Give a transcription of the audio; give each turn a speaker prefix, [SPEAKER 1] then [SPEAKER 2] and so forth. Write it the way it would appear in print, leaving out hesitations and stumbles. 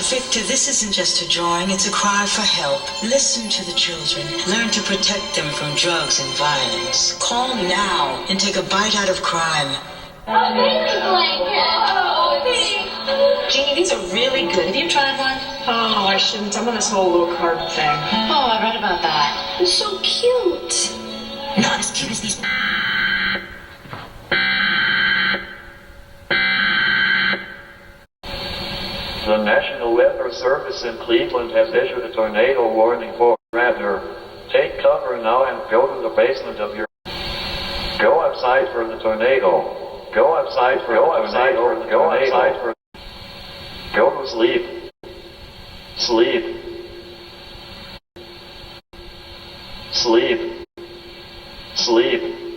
[SPEAKER 1] Victor, this isn't just a drawing, it's a cry for help. Listen to the children. Learn to protect them from drugs and violence. Call now and take a bite out of crime.
[SPEAKER 2] A baby blanket!
[SPEAKER 3] Jeannie, these are really good. Have you tried one?
[SPEAKER 4] Oh, I shouldn't. I'm on this whole low carb thing.
[SPEAKER 3] Oh, I read about that.
[SPEAKER 2] It's so cute.
[SPEAKER 1] Not as cute as these.
[SPEAKER 5] The National Weather Service in Cleveland has issued a tornado warning for rather. Take cover now and go to the basement of your. Go outside for the tornado. Go outside for the tornado. Go outside for. Go to sleep. Sleep. Sleep. Sleep.